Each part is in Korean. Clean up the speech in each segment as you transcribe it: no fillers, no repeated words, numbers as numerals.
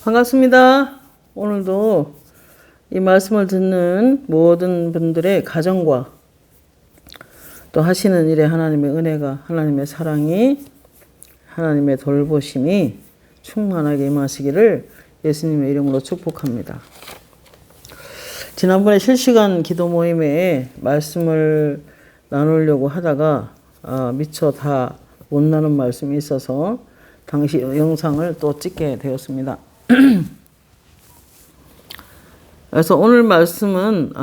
반갑습니다. 오늘도 이 말씀을 듣는 모든 분들의 가정과 또 하시는 일에 하나님의 은혜가, 하나님의 사랑이, 하나님의 돌보심이 충만하게 임하시기를 예수님의 이름으로 축복합니다. 지난번에 실시간 기도 모임에 말씀을 나누려고 하다가 미처 다 못 나눈 말씀이 있어서 당시 영상을 또 찍게 되었습니다. 그래서 오늘 말씀은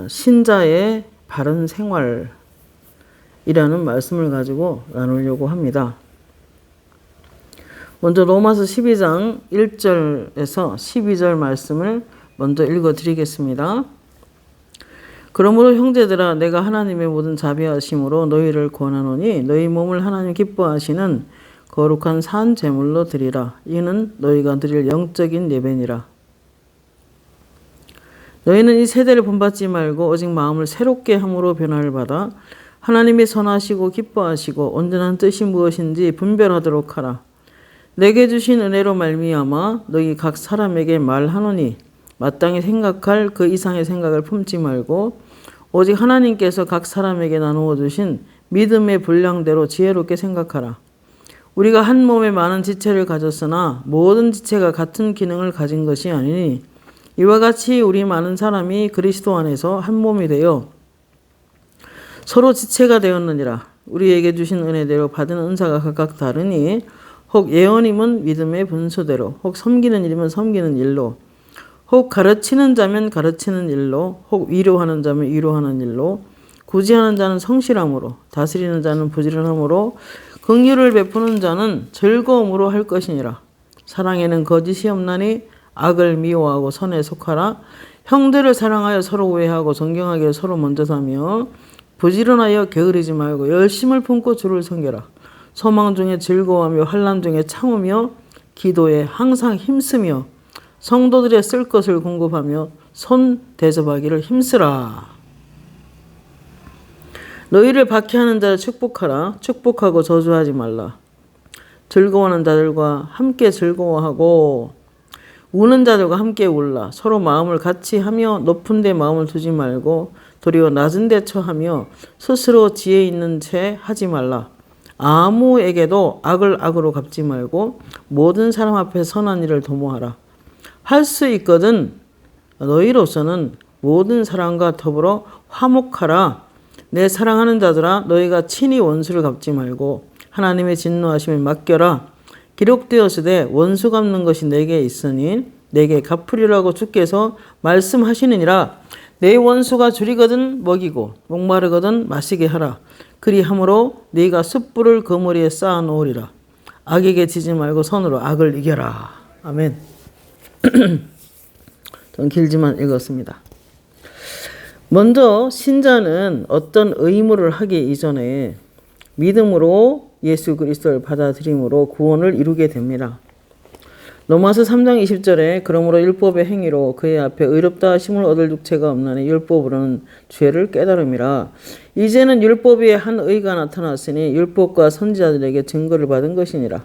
신자의 바른 생활이라는 말씀을 가지고 나누려고 합니다. 먼저 로마서 12장 1절에서 12절 말씀을 먼저 읽어드리겠습니다. 그러므로 형제들아 내가 하나님의 모든 자비하심으로 너희를 권하노니 너희 몸을 하나님 기뻐하시는 거룩한 산 제물로 드리라. 이는 너희가 드릴 영적인 예배니라. 너희는 이 세대를 본받지 말고 오직 마음을 새롭게 함으로 변화를 받아 하나님이 선하시고 기뻐하시고 온전한 뜻이 무엇인지 분별하도록 하라. 내게 주신 은혜로 말미암아 너희 각 사람에게 말하노니 마땅히 생각할 그 이상의 생각을 품지 말고 오직 하나님께서 각 사람에게 나누어 주신 믿음의 분량대로 지혜롭게 생각하라. 우리가 한 몸에 많은 지체를 가졌으나 모든 지체가 같은 기능을 가진 것이 아니니 이와 같이 우리 많은 사람이 그리스도 안에서 한 몸이 되어 서로 지체가 되었느니라. 우리에게 주신 은혜대로 받은 은사가 각각 다르니 혹 예언임은 믿음의 분수대로, 혹 섬기는 일이면 섬기는 일로, 혹 가르치는 자면 가르치는 일로, 혹 위로하는 자면 위로하는 일로, 구제하는 자는 성실함으로, 다스리는 자는 부지런함으로, 긍휼을 베푸는 자는 즐거움으로 할 것이니라. 사랑에는 거짓이 없나니 악을 미워하고 선에 속하라. 형제를 사랑하여 서로 우애하고 존경하기를 서로 먼저 사며 부지런하여 게으르지 말고 열심을 품고 주를 섬겨라. 소망 중에 즐거워하며 환난 중에 참으며 기도에 항상 힘쓰며 성도들의 쓸 것을 공급하며 손 대접하기를 힘쓰라. 너희를 박해하는 자를 축복하라. 축복하고 저주하지 말라. 즐거워하는 자들과 함께 즐거워하고 우는 자들과 함께 울라. 서로 마음을 같이 하며 높은 데 마음을 두지 말고 도리어 낮은 데 처하며 스스로 지혜 있는 채 하지 말라. 아무에게도 악을 악으로 갚지 말고 모든 사람 앞에 선한 일을 도모하라. 할 수 있거든 너희로서는 모든 사람과 더불어 화목하라. 내 사랑하는 자들아 너희가 친히 원수를 갚지 말고 하나님의 진노하심을 맡겨라. 기록되었으되 원수 갚는 것이 내게 있으니 내게 갚으리라고 주께서 말씀하시느니라. 내 원수가 줄이거든 먹이고 목마르거든 마시게 하라. 그리함으로 네가 숯불을 그 머리에 쌓아 놓으리라. 악에게 지지 말고 선으로 악을 이겨라. 아멘. 좀 길지만 읽었습니다. 먼저 신자는 어떤 의무를 하기 이전에 믿음으로 예수 그리스도를 받아들임으로 구원을 이루게 됩니다. 로마서 3장 20절에 그러므로 율법의 행위로 그의 앞에 의롭다 하심을 얻을 육체가 없나니 율법으로는 죄를 깨달음이라. 이제는 율법 위에 한 의가 나타났으니 율법과 선지자들에게 증거를 받은 것이니라.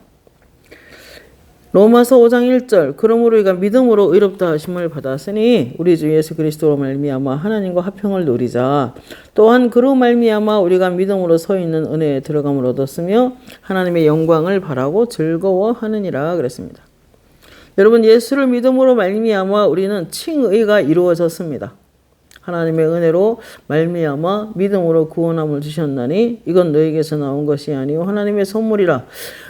로마서 5장 1절 그러므로 우리가 믿음으로 의롭다 하심을 받았으니 우리 주 예수 그리스도로 말미암아 하나님과 화평을 누리자. 또한 그로 말미암아 우리가 믿음으로 서 있는 은혜에 들어감을 얻었으며 하나님의 영광을 바라고 즐거워하느니라 그랬습니다. 여러분 예수를 믿음으로 말미암아 우리는 칭의가 이루어졌습니다. 하나님의 은혜로 말미암아 믿음으로 구원함을 주셨나니 이건 너희에게서 나온 것이 아니요 하나님의 선물이라.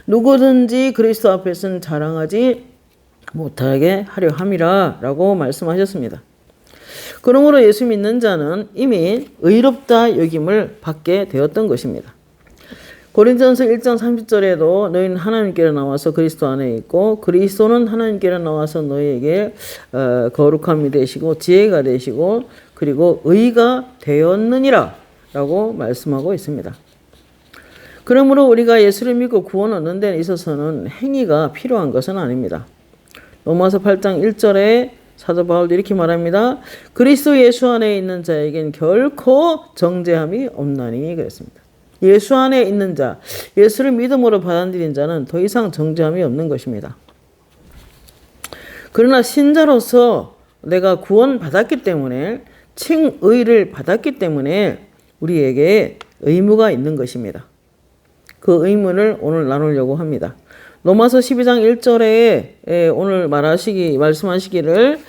누구든지 그리스도 앞에서는 자랑하지 못하게 하려 함이라 라고 말씀하셨습니다. 그러므로 예수 믿는 자는 이미 의롭다 여김을 받게 되었던 것입니다. 고린도전서 1장 30절에도 너희는 하나님께로 나와서 그리스도 안에 있고 그리스도는 하나님께로 나와서 너희에게 거룩함이 되시고 지혜가 되시고 그리고 의가 되었느니라 라고 말씀하고 있습니다. 그러므로 우리가 예수를 믿고 구원 얻는 데 있어서는 행위가 필요한 것은 아닙니다. 로마서 8장 1절에 사도 바울도 이렇게 말합니다. 그리스도 예수 안에 있는 자에겐 결코 정죄함이 없나니 그랬습니다. 예수 안에 있는 자, 예수를 믿음으로 받아들인 자는 더 이상 정죄함이 없는 것입니다. 그러나 신자로서 내가 구원받았기 때문에, 칭의를 받았기 때문에 우리에게 의무가 있는 것입니다. 그 의무를 오늘 나누려고 합니다. 로마서 12장 1절에 오늘 말씀하시기를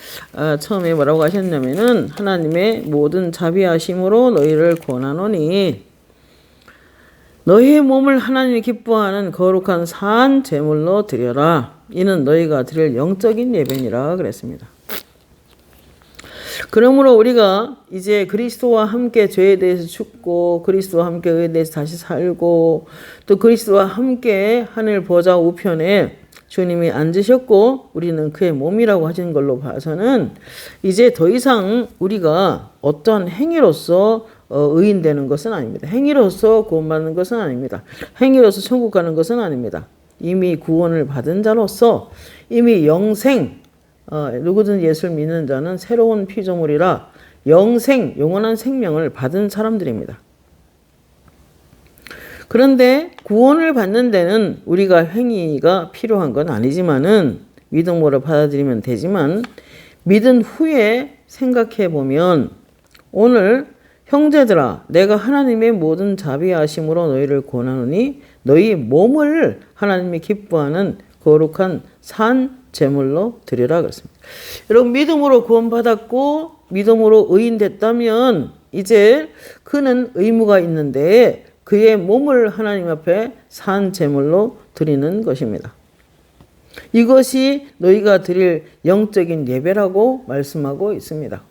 처음에 뭐라고 하셨냐면은 하나님의 모든 자비하심으로 너희를 권하노니 너희의 몸을 하나님이 기뻐하는 거룩한 산 제물로 드려라. 이는 너희가 드릴 영적인 예배니라 그랬습니다. 그러므로 우리가 이제 그리스도와 함께 죄에 대해서 죽고 그리스도와 함께 의에 대해서 다시 살고 또 그리스도와 함께 하늘 보좌 우편에 주님이 앉으셨고 우리는 그의 몸이라고 하신 걸로 봐서는 이제 더 이상 우리가 어떠한 행위로서 의인되는 것은 아닙니다. 행위로서 구원받는 것은 아닙니다. 행위로서 천국 가는 것은 아닙니다. 이미 구원을 받은 자로서 이미 영생, 누구든 예수를 믿는 자는 새로운 피조물이라 영원한 생명을 받은 사람들입니다. 그런데 구원을 받는 데는 우리가 행위가 필요한 건 아니지만은 믿음으로 받아들이면 되지만 믿은 후에 생각해 보면 오늘 형제들아 내가 하나님의 모든 자비하심으로 너희를 권하노니 너희 몸을 하나님이 기뻐하는 거룩한 산 제물로 드리라 그랬습니다. 여러분 믿음으로 구원받았고 믿음으로 의인됐다면 이제 그는 의무가 있는데 그의 몸을 하나님 앞에 산 제물로 드리는 것입니다. 이것이 너희가 드릴 영적인 예배라고 말씀하고 있습니다.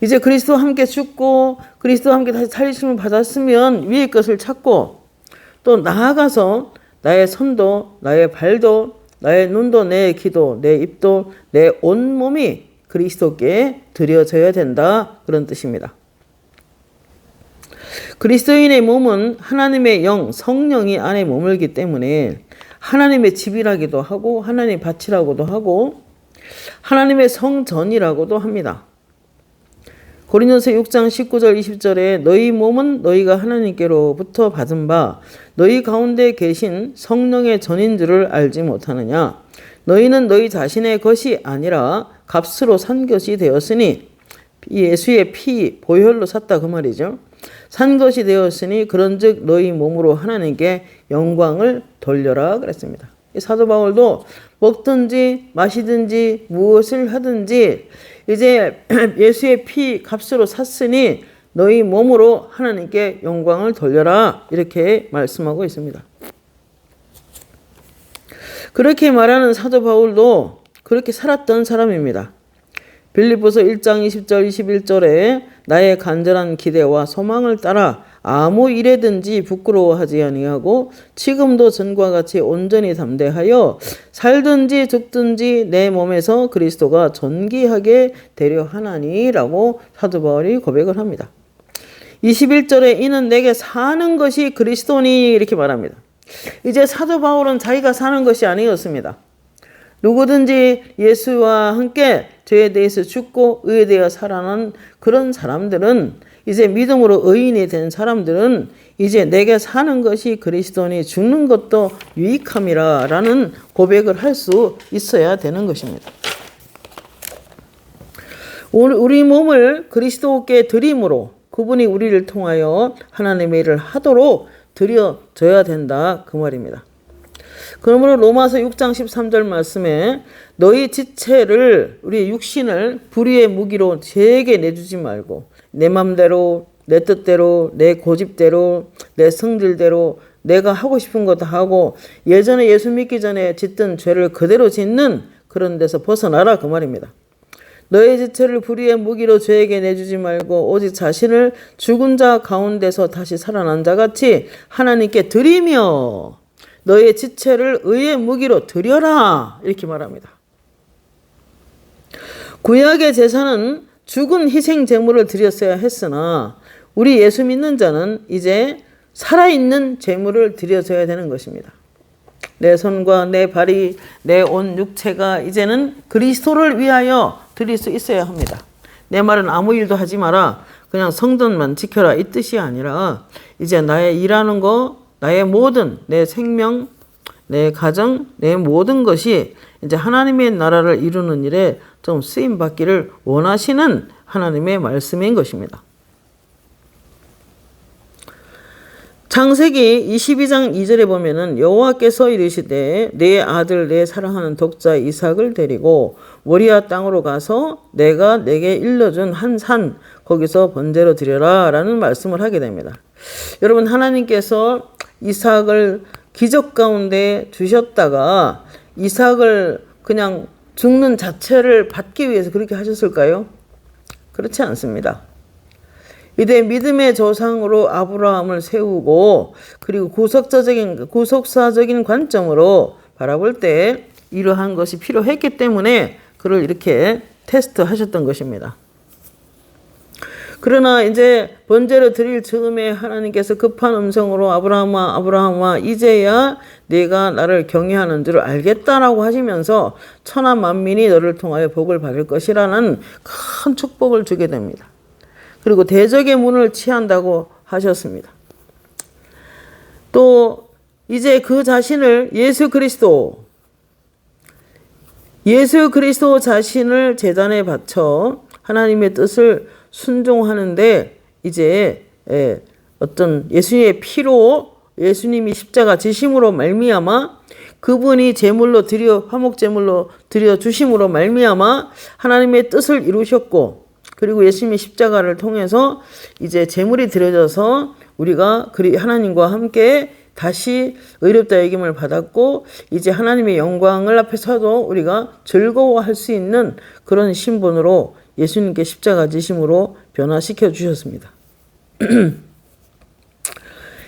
이제 그리스도와 함께 죽고 그리스도와 함께 다시 살리심을 받았으면 위의 것을 찾고 또 나아가서 나의 손도 나의 발도 나의 눈도 내 귀도 내 입도 내 온몸이 그리스도께 드려져야 된다 그런 뜻입니다. 그리스도인의 몸은 하나님의 영 성령이 안에 머물기 때문에 하나님의 집이라기도 하고 하나님의 밭이라고도 하고 하나님의 성전이라고도 합니다. 고린도서 6장 19절 20절에 너희 몸은 너희가 하나님께로부터 받은 바 너희 가운데 계신 성령의 전인 줄을 알지 못하느냐. 너희는 너희 자신의 것이 아니라 값으로 산 것이 되었으니 예수의 피 보혈로 샀다 그 말이죠. 산 것이 되었으니 그런즉 너희 몸으로 하나님께 영광을 돌려라 그랬습니다. 사도 바울도 먹든지 마시든지 무엇을 하든지 이제 예수의 피 값으로 샀으니 너희 몸으로 하나님께 영광을 돌려라 이렇게 말씀하고 있습니다. 그렇게 말하는 사도 바울도 그렇게 살았던 사람입니다. 빌립보서 1장 20절 21절에 나의 간절한 기대와 소망을 따라 아무 일에든지 부끄러워하지 아니하고 지금도 전과 같이 온전히 담대하여 살든지 죽든지 내 몸에서 그리스도가 존귀하게 되려 하나니라고 사도 바울이 고백을 합니다. 21절에 이는 내게 사는 것이 그리스도니 이렇게 말합니다. 이제 사도 바울은 자기가 사는 것이 아니었습니다. 누구든지 예수와 함께 죄에 대해서 죽고 의에 대해 살아난 그런 사람들은 이제 믿음으로 의인이 된 사람들은 이제 내게 사는 것이 그리스도니 죽는 것도 유익함이라 라는 고백을 할 수 있어야 되는 것입니다. 우리 몸을 그리스도께 드림으로 그분이 우리를 통하여 하나님의 일을 하도록 드려져야 된다 그 말입니다. 그러므로 로마서 6장 13절 말씀에 너희 지체를 우리의 육신을 불의의 무기로 죄에게 내주지 말고 내 맘대로 내 뜻대로 내 고집대로 내 성질대로 내가 하고 싶은 거 다 하고 예전에 예수 믿기 전에 짓던 죄를 그대로 짓는 그런 데서 벗어나라 그 말입니다. 너의 지체를 불의의 무기로 죄에게 내주지 말고 오직 자신을 죽은 자 가운데서 다시 살아난 자같이 하나님께 드리며 너의 지체를 의의 무기로 드려라 이렇게 말합니다. 구약의 제사는 죽은 희생 제물을 드렸어야 했으나 우리 예수 믿는 자는 이제 살아있는 제물을 드려져야 되는 것입니다. 내 손과 내 발이 내 온 육체가 이제는 그리스도를 위하여 드릴 수 있어야 합니다. 내 말은 아무 일도 하지 마라 그냥 성전만 지켜라 이 뜻이 아니라 이제 나의 일하는 거 나의 모든 내 생명 내 가정 내 모든 것이 이제 하나님의 나라를 이루는 일에 좀 쓰임 받기를 원하시는 하나님의 말씀인 것입니다. 창세기 22장 2절에 보면은 여호와께서 이르시되 내 아들 내 사랑하는 독자 이삭을 데리고 모리아 땅으로 가서 내가 내게 일러준 한 산 거기서 번제로 드려라 라는 말씀을 하게 됩니다. 여러분, 하나님께서 이삭을 기적 가운데 주셨다가 이삭을 그냥 죽는 자체를 받기 위해서 그렇게 하셨을까요? 그렇지 않습니다. 이때 믿음의 조상으로 아브라함을 세우고 그리고 구속사적인 관점으로 바라볼 때 이러한 것이 필요했기 때문에 그를 이렇게 테스트하셨던 것입니다. 그러나 이제 번제를 드릴 즈음에 하나님께서 급한 음성으로 아브라함아 이제야 네가 나를 경외하는 줄 알겠다라고 하시면서 천하 만민이 너를 통하여 복을 받을 것이라는 큰 축복을 주게 됩니다. 그리고 대적의 문을 취한다고 하셨습니다. 또 이제 그 자신을 예수 그리스도 자신을 제단에 바쳐 하나님의 뜻을 순종하는데 이제 어떤 예수님의 피로 예수님이 십자가 지심으로 말미암아 그분이 화목 제물로 드려 주심으로 말미암아 하나님의 뜻을 이루셨고 그리고 예수님의 십자가를 통해서 이제 제물이 드려져서 우리가 하나님과 함께 다시 의롭다 여김을 받았고 이제 하나님의 영광을 앞에 서도 우리가 즐거워할 수 있는 그런 신분으로 예수님께 십자가 지심으로 변화시켜 주셨습니다.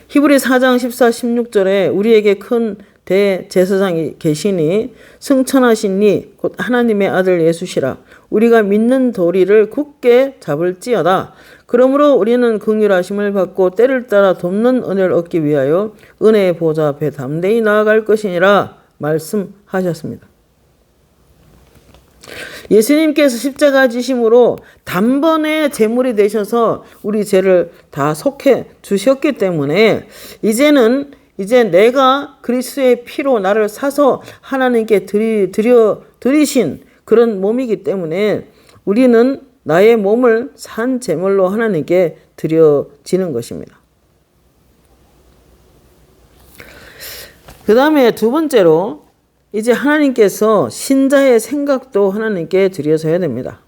히브리 4장 14, 16절에 우리에게 큰 대제사장이 계시니 승천하신 이 곧 하나님의 아들 예수시라. 우리가 믿는 도리를 굳게 잡을지어다. 그러므로 우리는 긍휼하심을 받고 때를 따라 돕는 은혜를 얻기 위하여 은혜의 보좌 앞에 담대히 나아갈 것이니라 말씀하셨습니다. 예수님께서 십자가 지심으로 단번에 제물이 되셔서 우리 죄를 다 속해 주셨기 때문에 이제 내가 그리스도의 피로 나를 사서 하나님께 드리신 그런 몸이기 때문에 우리는 나의 몸을 산 제물로 하나님께 드려지는 것입니다. 그 다음에 두 번째로 이제 하나님께서 신자의 생각도 하나님께 드려져야 됩니다.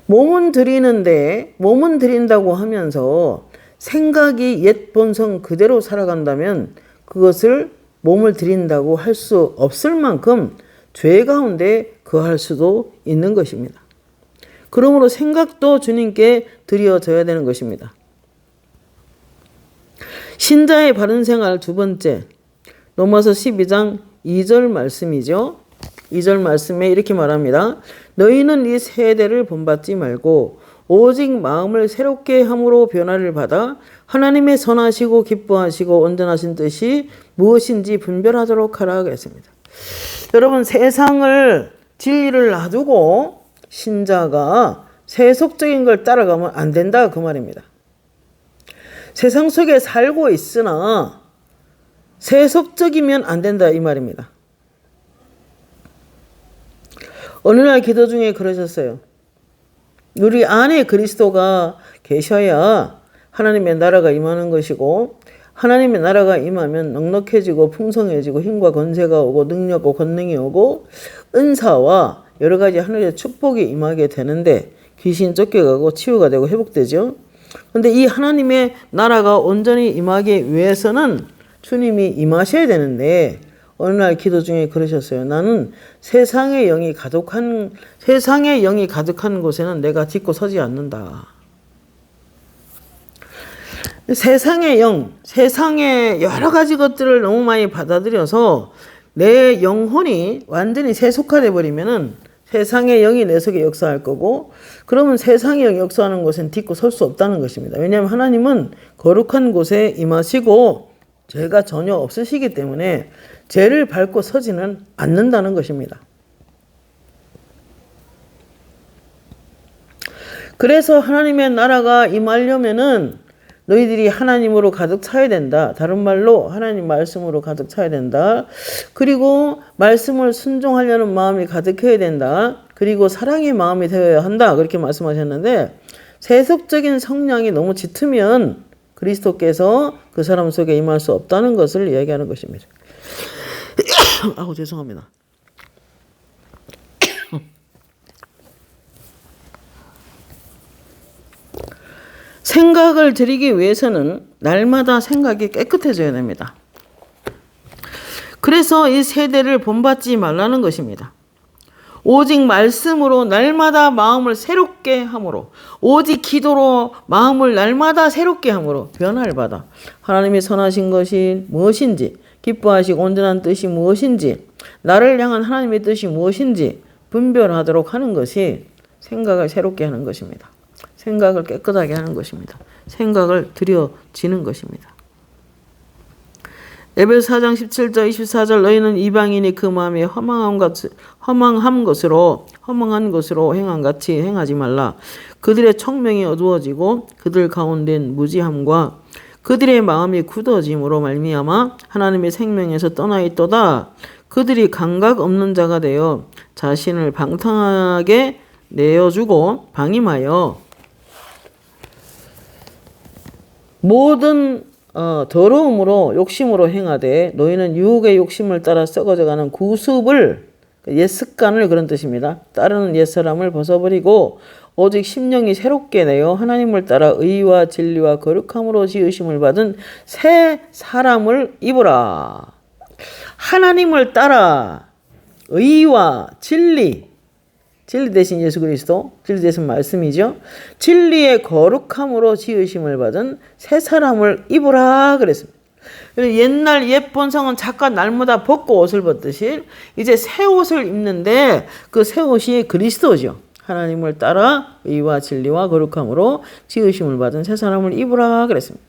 몸은 드린다고 하면서 생각이 옛 본성 그대로 살아간다면 그것을 몸을 드린다고 할 수 없을 만큼 죄 가운데 거할 수도 있는 것입니다. 그러므로 생각도 주님께 드려져야 되는 것입니다. 신자의 바른 생활 두 번째, 로마서 12장 2절 말씀이죠. 2절 말씀에 이렇게 말합니다. 너희는 이 세대를 본받지 말고 오직 마음을 새롭게 함으로 변화를 받아 하나님의 선하시고 기뻐하시고 온전하신 뜻이 무엇인지 분별하도록 하라 하겠습니다. 여러분, 세상을 진리를 놔두고 신자가 세속적인 걸 따라가면 안 된다 그 말입니다. 세상 속에 살고 있으나 세속적이면 안 된다 이 말입니다. 어느 날 기도 중에 그러셨어요. 우리 안에 그리스도가 계셔야 하나님의 나라가 임하는 것이고 하나님의 나라가 임하면 넉넉해지고 풍성해지고 힘과 권세가 오고 능력과 권능이 오고 은사와 여러 가지 하늘의 축복이 임하게 되는데 귀신 쫓겨가고 치유가 되고 회복되죠. 그런데 이 하나님의 나라가 온전히 임하기 위해서는 주님이 임하셔야 되는데 어느 날 기도 중에 그러셨어요. 나는 세상의 영이 가득한 곳에는 내가 딛고 서지 않는다. 세상의 영, 세상의 여러 가지 것들을 너무 많이 받아들여서 내 영혼이 완전히 세속화돼 버리면은 세상의 영이 내 속에 역사할 거고, 그러면 세상의 영이 역사하는 곳엔 딛고 설 수 없다는 것입니다. 왜냐하면 하나님은 거룩한 곳에 임하시고 죄가 전혀 없으시기 때문에 죄를 밟고 서지는 않는다는 것입니다. 그래서 하나님의 나라가 임하려면은 너희들이 하나님으로 가득 차야 된다. 다른 말로 하나님 말씀으로 가득 차야 된다. 그리고 말씀을 순종하려는 마음이 가득해야 된다. 그리고 사랑의 마음이 되어야 한다. 그렇게 말씀하셨는데 세속적인 성향이 너무 짙으면 그리스도께서 그 사람 속에 임할 수 없다는 것을 이야기하는 것입니다. 아우 죄송합니다. 생각을 드리기 위해서는 날마다 생각이 깨끗해져야 됩니다. 그래서 이 세대를 본받지 말라는 것입니다. 오직 말씀으로 날마다 마음을 새롭게 함으로, 오직 기도로 마음을 날마다 새롭게 함으로 변화를 받아 하나님이 선하신 것이 무엇인지, 기뻐하시고 온전한 뜻이 무엇인지, 나를 향한 하나님의 뜻이 무엇인지 분별하도록 하는 것이 생각을 새롭게 하는 것입니다. 생각을 깨끗하게 하는 것입니다. 생각을 들여지는 것입니다. 에베소 4장 17절 24절 너희는 이방인이 그 마음에 허망한 것으로 행한 같이 행하지 말라. 그들의 청명이 어두워지고 그들 가운데는 무지함과 그들의 마음이 굳어짐으로 말미암아 하나님의 생명에서 떠나 있도다. 그들이 감각 없는 자가 되어 자신을 방탕하게 내어주고 방임하여 모든 더러움으로 욕심으로 행하되 너희는 유혹의 욕심을 따라 썩어져가는 구습을 옛 습관을 그런 뜻입니다. 따르는 옛사람을 벗어버리고 오직 심령이 새롭게 내어 하나님을 따라 의와 진리와 거룩함으로 지으심을 받은 새 사람을 입으라. 하나님을 따라 의와 진리 대신 예수 그리스도, 진리 대신 말씀이죠. 진리의 거룩함으로 지으심을 받은 새 사람을 입으라 그랬습니다. 옛날 옛 본성은 잠깐 날마다 벗고 옷을 벗듯이 이제 새 옷을 입는데 그 새 옷이 그리스도죠. 하나님을 따라 의와 진리와 거룩함으로 지으심을 받은 새 사람을 입으라 그랬습니다.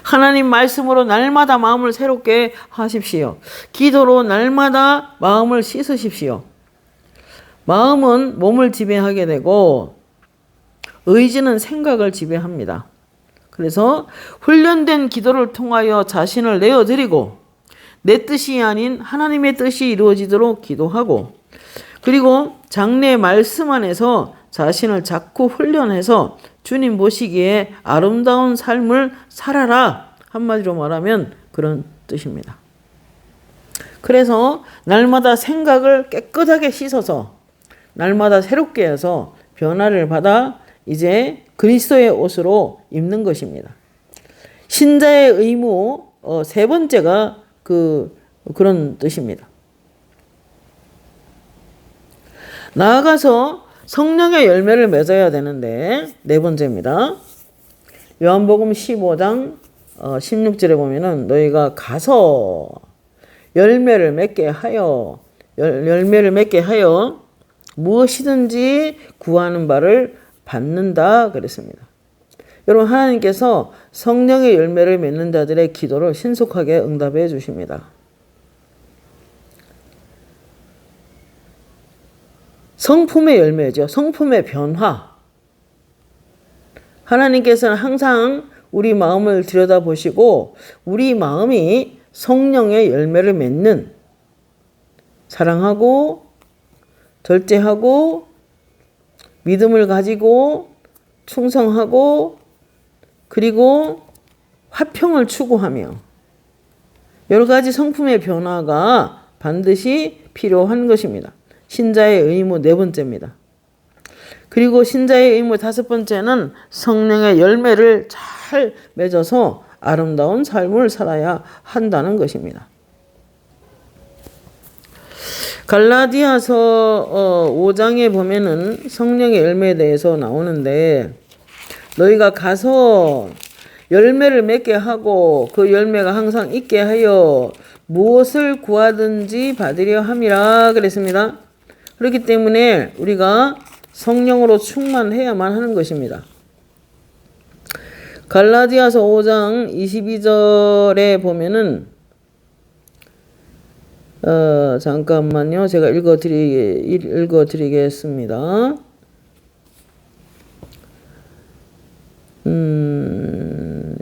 하나님 말씀으로 날마다 마음을 새롭게 하십시오. 기도로 날마다 마음을 씻으십시오. 마음은 몸을 지배하게 되고 의지는 생각을 지배합니다. 그래서 훈련된 기도를 통하여 자신을 내어드리고 내 뜻이 아닌 하나님의 뜻이 이루어지도록 기도하고 그리고 장래의 말씀 안에서 자신을 자꾸 훈련해서 주님 보시기에 아름다운 삶을 살아라. 한마디로 말하면 그런 뜻입니다. 그래서 날마다 생각을 깨끗하게 씻어서 날마다 새롭게 해서 변화를 받아 이제 그리스도의 옷으로 입는 것입니다. 신자의 의무 세 번째가 그런 뜻입니다. 나아가서 성령의 열매를 맺어야 되는데 네 번째입니다. 요한복음 15장 16절에 보면은 너희가 가서 열매를 맺게 하여 무엇이든지 구하는 바를 받는다 그랬습니다. 여러분 하나님께서 성령의 열매를 맺는 자들의 기도를 신속하게 응답해 주십니다. 성품의 열매죠. 성품의 변화. 하나님께서는 항상 우리 마음을 들여다보시고 우리 마음이 성령의 열매를 맺는 사랑하고 절제하고 믿음을 가지고 충성하고 그리고 화평을 추구하며 여러 가지 성품의 변화가 반드시 필요한 것입니다. 신자의 의무 네 번째입니다. 그리고 신자의 의무 다섯 번째는 성령의 열매를 잘 맺어서 아름다운 삶을 살아야 한다는 것입니다. 갈라디아서 5장에 보면은 성령의 열매에 대해서 나오는데 너희가 가서 열매를 맺게 하고 그 열매가 항상 있게 하여 무엇을 구하든지 받으려 함이라 그랬습니다. 그렇기 때문에 우리가 성령으로 충만해야만 하는 것입니다. 갈라디아서 5장 22절에 보면은 잠깐만요. 제가 읽어드리겠습니다.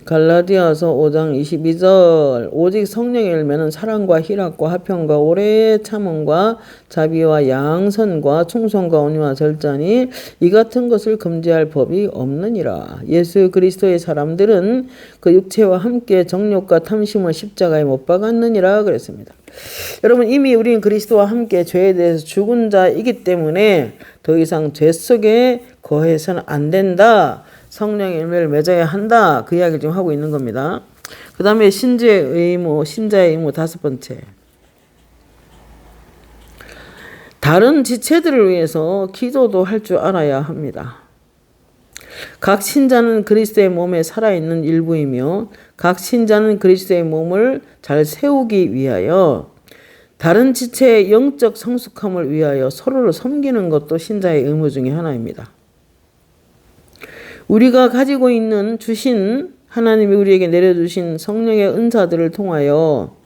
갈라디아서 5장 22절 오직 성령의 열매는 사랑과 희락과 화평과 오래 참음과 자비와 양선과 충성과 온유와 절자니 이 같은 것을 금지할 법이 없느니라. 예수 그리스도의 사람들은 그 육체와 함께 정욕과 탐심을 십자가에 못 박았느니라 그랬습니다. 여러분 이미 우리는 그리스도와 함께 죄에 대해서 죽은 자이기 때문에 더 이상 죄 속에 거해서는 안 된다. 성령의 열매를 맺어야 한다. 그 이야기를 지금 하고 있는 겁니다. 그 다음에 신자의 의무 다섯 번째. 다른 지체들을 위해서 기도도 할 줄 알아야 합니다. 각 신자는 그리스도의 몸에 살아있는 일부이며 각 신자는 그리스도의 몸을 잘 세우기 위하여 다른 지체의 영적 성숙함을 위하여 서로를 섬기는 것도 신자의 의무 중에 하나입니다. 우리가 가지고 있는 하나님이 우리에게 내려주신 성령의 은사들을 통하여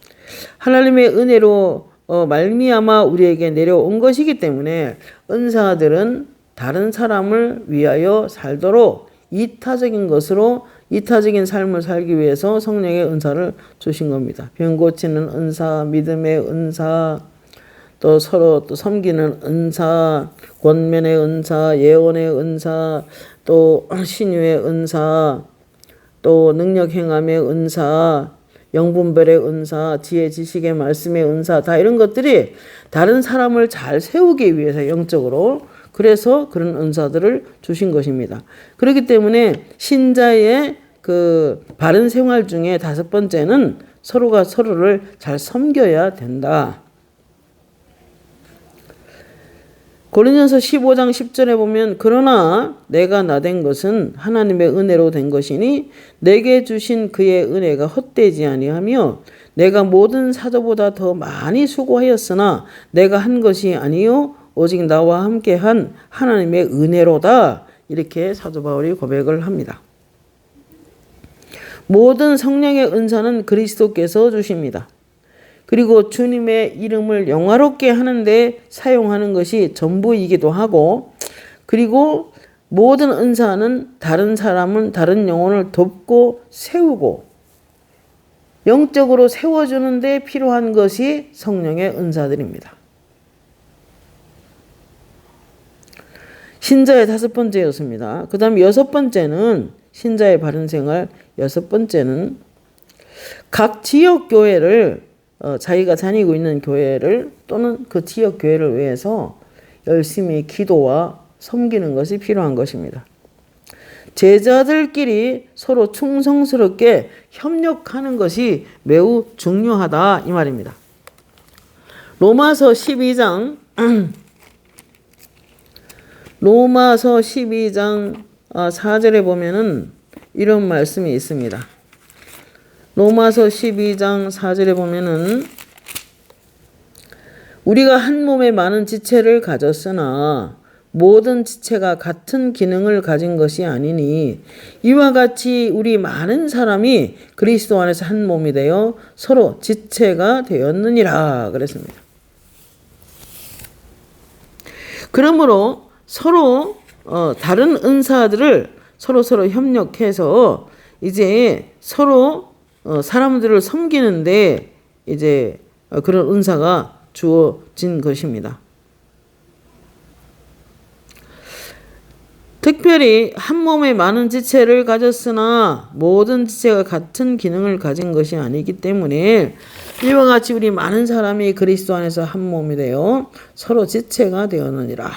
하나님의 은혜로 말미암아 우리에게 내려온 것이기 때문에 은사들은 다른 사람을 위하여 살도록 이타적인 삶을 살기 위해서 성령의 은사를 주신 겁니다. 병 고치는 은사, 믿음의 은사, 또 서로 또 섬기는 은사, 권면의 은사, 예언의 은사, 또 신유의 은사, 또 능력 행함의 은사, 영분별의 은사, 지혜 지식의 말씀의 은사, 다 이런 것들이 다른 사람을 잘 세우기 위해서 영적으로 그래서 그런 은사들을 주신 것입니다. 그렇기 때문에 신자의 그 바른 생활 중에 다섯 번째는 서로가 서로를 잘 섬겨야 된다. 고린도전서 15장 10절에 보면 그러나 내가 나된 것은 하나님의 은혜로 된 것이니 내게 주신 그의 은혜가 헛되지 아니하며 내가 모든 사도보다 더 많이 수고하였으나 내가 한 것이 아니요 오직 나와 함께한 하나님의 은혜로다. 이렇게 사도 바울이 고백을 합니다. 모든 성령의 은사는 그리스도께서 주십니다. 그리고 주님의 이름을 영화롭게 하는데 사용하는 것이 전부이기도 하고, 그리고 모든 은사는 다른 사람은 다른 영혼을 돕고 세우고 영적으로 세워주는 데 필요한 것이 성령의 은사들입니다. 신자의 다섯 번째였습니다. 그 다음 여섯 번째는 신자의 바른 생활. 여섯 번째는 각 지역 교회를 자기가 다니고 있는 교회를 또는 그 지역 교회를 위해서 열심히 기도와 섬기는 것이 필요한 것입니다. 제자들끼리 서로 충성스럽게 협력하는 것이 매우 중요하다 이 말입니다. 로마서 12장 4절에 보면은 이런 말씀이 있습니다. 로마서 12장 4절에 보면은 우리가 한 몸에 많은 지체를 가졌으나 모든 지체가 같은 기능을 가진 것이 아니니 이와 같이 우리 많은 사람이 그리스도 안에서 한 몸이 되어 서로 지체가 되었느니라 그랬습니다. 그러므로 서로 다른 은사들을 서로 협력해서 이제 서로 사람들을 섬기는데 이제 그런 은사가 주어진 것입니다. 특별히 한 몸에 많은 지체를 가졌으나 모든 지체가 같은 기능을 가진 것이 아니기 때문에 이와 같이 우리 많은 사람이 그리스도 안에서 한 몸이 되어 서로 지체가 되었느니라.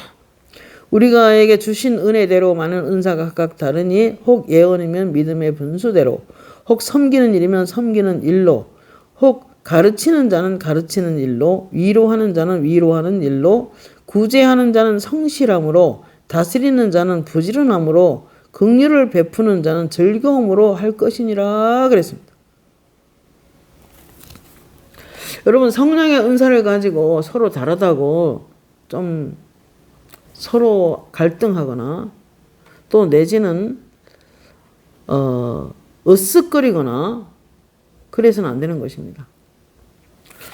우리가에게 주신 은혜대로 많은 은사가 각각 다르니 혹 예언이면 믿음의 분수대로, 혹 섬기는 일이면 섬기는 일로, 혹 가르치는 자는 가르치는 일로, 위로하는 자는 위로하는 일로, 구제하는 자는 성실함으로, 다스리는 자는 부지런함으로, 긍휼을 베푸는 자는 즐거움으로 할 것이니라 그랬습니다. 여러분 성령의 은사를 가지고 서로 다르다고 좀 서로 갈등하거나 또 내지는 으쓱거리거나 그래서는 안 되는 것입니다.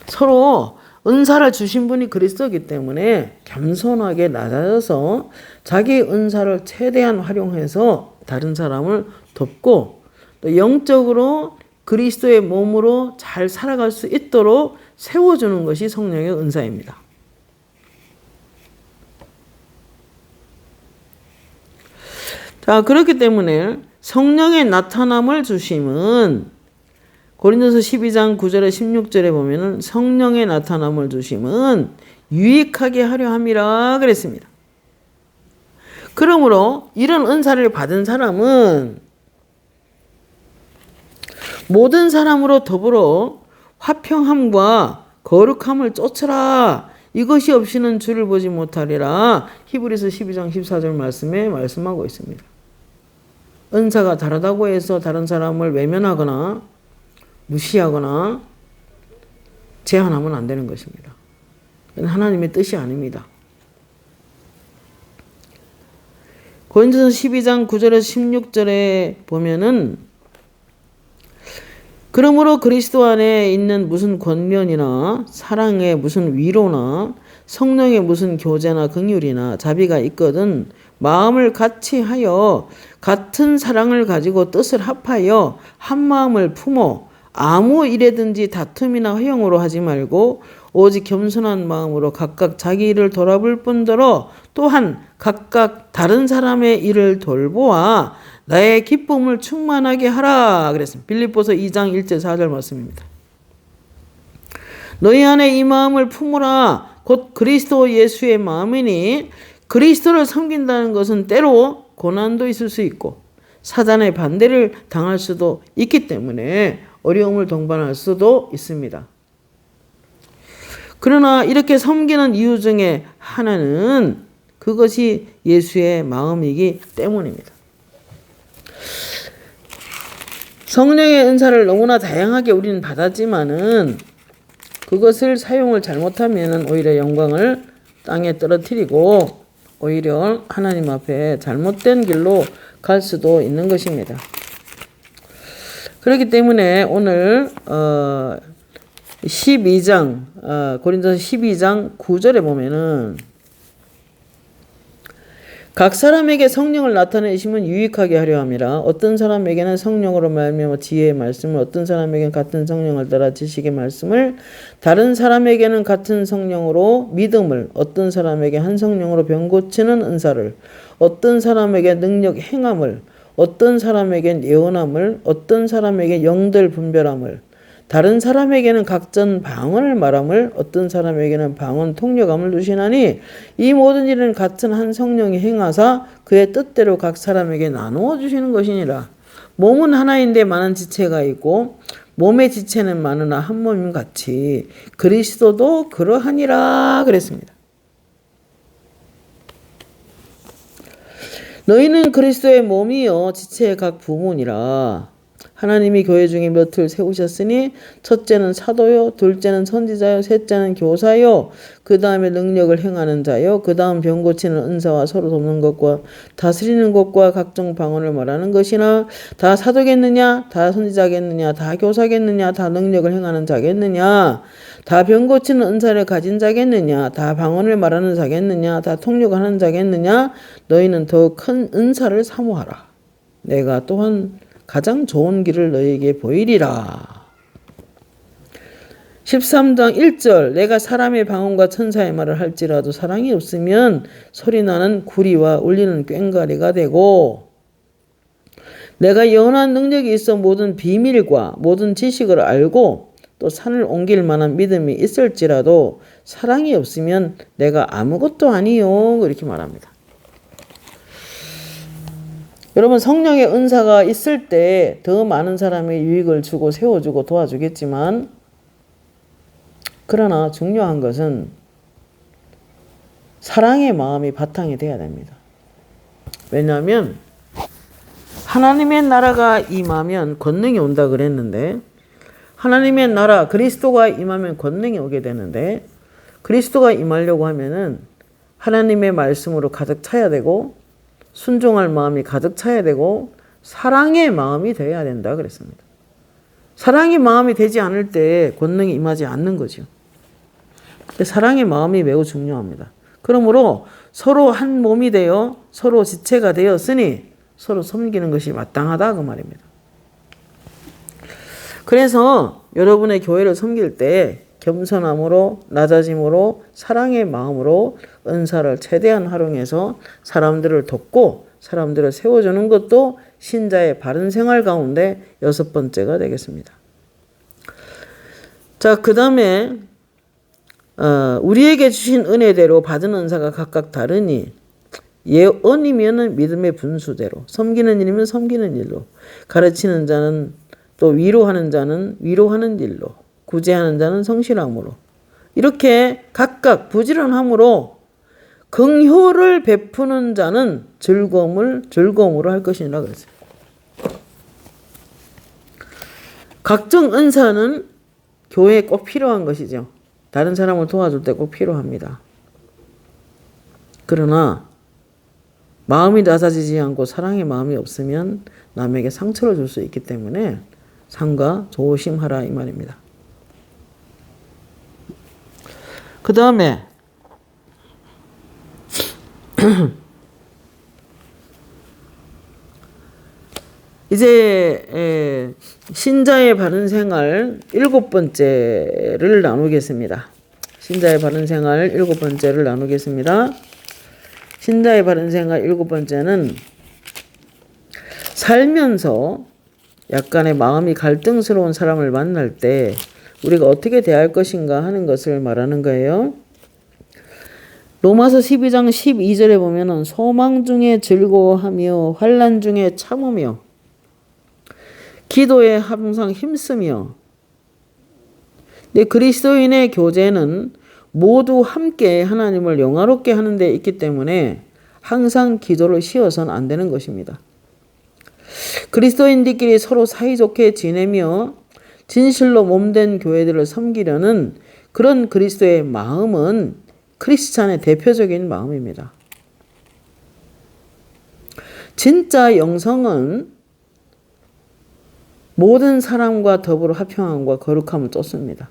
서로 은사를 주신 분이 그리스도이기 때문에 겸손하게 낮아져서 자기 은사를 최대한 활용해서 다른 사람을 돕고 또 영적으로 그리스도의 몸으로 잘 살아갈 수 있도록 세워주는 것이 성령의 은사입니다. 자, 그렇기 때문에 성령의 나타남을 주심은 고린도서 12장 9절에 16절에 보면은 성령의 나타남을 주심은 유익하게 하려 함이라 그랬습니다. 그러므로 이런 은사를 받은 사람은 모든 사람으로 더불어 화평함과 거룩함을 쫓으라. 이것이 없이는 주를 보지 못하리라. 히브리서 12장 14절 말씀에 말씀하고 있습니다. 은사가 다르다고 해서 다른 사람을 외면하거나 무시하거나 제한하면 안 되는 것입니다. 하나님의 뜻이 아닙니다. 고린도서 12장 9절에서 16절에 보면은 그러므로 그리스도 안에 있는 무슨 권면이나 사랑의 무슨 위로나 성령의 무슨 교제나 긍휼이나 자비가 있거든 마음을 같이 하여 같은 사랑을 가지고 뜻을 합하여 한 마음을 품어 아무 일에든지 다툼이나 허용으로 하지 말고 오직 겸손한 마음으로 각각 자기 일을 돌아볼 뿐더러 또한 각각 다른 사람의 일을 돌보아 나의 기쁨을 충만하게 하라 그랬습니다. 빌립보서 2장 1절 4절 말씀입니다. 너희 안에 이 마음을 품으라 곧 그리스도 예수의 마음이니 그리스도를 섬긴다는 것은 때로 고난도 있을 수 있고 사단의 반대를 당할 수도 있기 때문에 어려움을 동반할 수도 있습니다. 그러나 이렇게 섬기는 이유 중에 하나는 그것이 예수의 마음이기 때문입니다. 성령의 은사를 너무나 다양하게 우리는 받았지만은 그것을 사용을 잘못하면 오히려 영광을 땅에 떨어뜨리고 오히려 하나님 앞에 잘못된 길로 갈 수도 있는 것입니다. 그렇기 때문에 오늘 12장 고린도서 12장 9절에 보면은 각 사람에게 성령을 나타내시면 유익하게 하려 함이라. 어떤 사람에게는 성령으로 말미암아 지혜의 말씀을, 어떤 사람에게는 같은 성령을 따라 지식의 말씀을, 다른 사람에게는 같은 성령으로 믿음을, 어떤 사람에게 한 성령으로 병 고치는 은사를, 어떤 사람에게 능력 행함을, 어떤 사람에겐 예언함을, 어떤 사람에게 영들 분별함을, 다른 사람에게는 각전 방언을 말함을, 어떤 사람에게는 방언 통역함을 주시나니 이 모든 일은 같은 한 성령이 행하사 그의 뜻대로 각 사람에게 나누어 주시는 것이니라. 몸은 하나인데 많은 지체가 있고 몸의 지체는 많으나 한 몸인 같이 그리스도도 그러하니라 그랬습니다. 너희는 그리스도의 몸이요 지체의 각 부문이라. 하나님이 교회 중에 몇을 세우셨으니 첫째는 사도요, 둘째는 선지자요, 셋째는 교사요, 그 다음에 능력을 행하는 자요, 그 다음 병 고치는 은사와 서로 돕는 것과 다스리는 것과 각종 방언을 말하는 것이나 다 사도겠느냐, 다 선지자겠느냐, 다 교사겠느냐, 다 능력을 행하는 자겠느냐, 다 병 고치는 은사를 가진 자겠느냐, 다 방언을 말하는 자겠느냐, 다 통역하는 자겠느냐, 너희는 더 큰 은사를 사모하라. 내가 또한 가장 좋은 길을 너에게 보이리라. 13장 1절 내가 사람의 방언과 천사의 말을 할지라도 사랑이 없으면 소리나는 구리와 울리는 꽹과리가 되고 내가 영원한 능력이 있어 모든 비밀과 모든 지식을 알고 또 산을 옮길 만한 믿음이 있을지라도 사랑이 없으면 내가 아무것도 아니요 이렇게 말합니다. 여러분 성령의 은사가 있을 때 더 많은 사람의 유익을 주고 세워주고 도와주겠지만 그러나 중요한 것은 사랑의 마음이 바탕이 돼야 됩니다. 왜냐하면 하나님의 나라가 임하면 권능이 온다 그랬는데 하나님의 나라 그리스도가 임하면 권능이 오게 되는데 그리스도가 임하려고 하면은 하나님의 말씀으로 가득 차야 되고 순종할 마음이 가득 차야 되고 사랑의 마음이 되어야 된다 그랬습니다. 사랑의 마음이 되지 않을 때 권능이 임하지 않는 거죠. 사랑의 마음이 매우 중요합니다. 그러므로 서로 한 몸이 되어 서로 지체가 되었으니 서로 섬기는 것이 마땅하다 그 말입니다. 그래서 여러분의 교회를 섬길 때 겸손함으로 낮아짐으로 사랑의 마음으로 은사를 최대한 활용해서 사람들을 돕고 사람들을 세워주는 것도 신자의 바른 생활 가운데 6번째가 되겠습니다. 자, 그 다음에 우리에게 주신 은혜대로 받은 은사가 각각 다르니 예언이면 믿음의 분수대로, 섬기는 일이면 섬기는 일로, 가르치는 자는 또 위로하는 자는 위로하는 일로, 구제하는 자는 성실함으로, 이렇게 각각 부지런함으로 긍휼을 베푸는 자는 즐거움으로 할 것이니라 그랬어요. 각종 은사는 교회에 꼭 필요한 것이죠. 다른 사람을 도와줄 때 꼭 필요합니다. 그러나 마음이 낮아지지 않고 사랑의 마음이 없으면 남에게 상처를 줄 수 있기 때문에 삼가 조심하라 이 말입니다. 그 다음에 이제 신자의 바른 생활 7번째를 나누겠습니다. 신자의 바른 생활 7번째를 나누겠습니다. 신자의 바른 생활 7번째는 살면서 약간의 마음이 갈등스러운 사람을 만날 때 우리가 어떻게 대할 것인가 하는 것을 말하는 거예요. 로마서 12장 12절에 보면은 소망 중에 즐거워하며 환난 중에 참으며 기도에 항상 힘쓰며. 네, 그리스도인의 교제는 모두 함께 하나님을 영화롭게 하는 데 있기 때문에 항상 기도를 쉬어서는 안 되는 것입니다. 그리스도인들끼리 서로 사이좋게 지내며 진실로 몸된 교회들을 섬기려는 그런 그리스도의 마음은 크리스찬의 대표적인 마음입니다. 진짜 영성은 모든 사람과 더불어 화평함과 거룩함을 쫓습니다.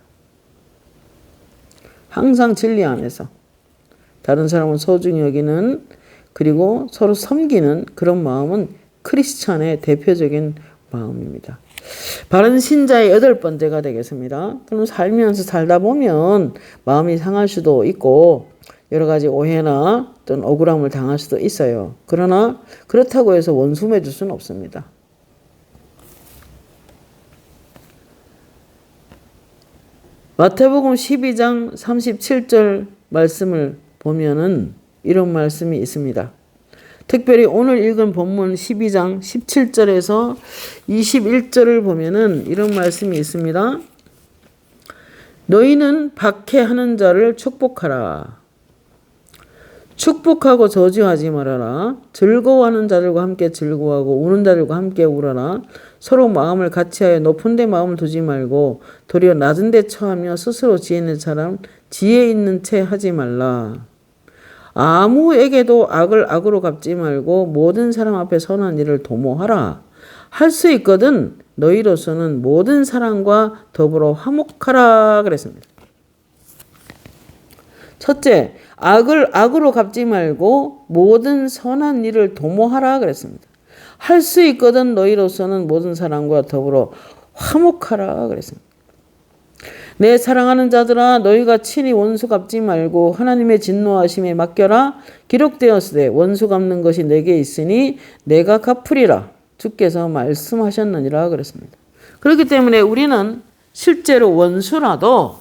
항상 진리 안에서 다른 사람을 소중히 여기는 그리고 서로 섬기는 그런 마음은 크리스찬의 대표적인 마음입니다. 바른 신자의 8번째가 되겠습니다. 그럼 살면서 살다 보면 마음이 상할 수도 있고 여러 가지 오해나 또는 억울함을 당할 수도 있어요. 그러나 그렇다고 해서 원수 맺을 수는 없습니다. 마태복음 12장 37절 말씀을 보면은 이런 말씀이 있습니다. 특별히 오늘 읽은 본문 12장 17절에서 21절을 보면은 이런 말씀이 있습니다. 너희는 박해하는 자를 축복하라. 축복하고 저주하지 말아라. 즐거워하는 자들과 함께 즐거워하고 우는 자들과 함께 울어라. 서로 마음을 같이하여 높은 데 마음을 두지 말고 도리어 낮은 데 처하며 스스로 지혜 있는 사람 지혜 있는 채 하지 말라. 아무에게도 악을 악으로 갚지 말고 모든 사람 앞에 선한 일을 도모하라. 할 수 있거든 너희로서는 모든 사람과 더불어 화목하라 그랬습니다. 첫째, 악을 악으로 갚지 말고 모든 선한 일을 도모하라 그랬습니다. 할 수 있거든 너희로서는 모든 사람과 더불어 화목하라 그랬습니다. 내 사랑하는 자들아 너희가 친히 원수 갚지 말고 하나님의 진노하심에 맡겨라. 기록되었으되 원수 갚는 것이 내게 있으니 내가 갚으리라. 주께서 말씀하셨느니라 그랬습니다. 그렇기 때문에 우리는 실제로 원수라도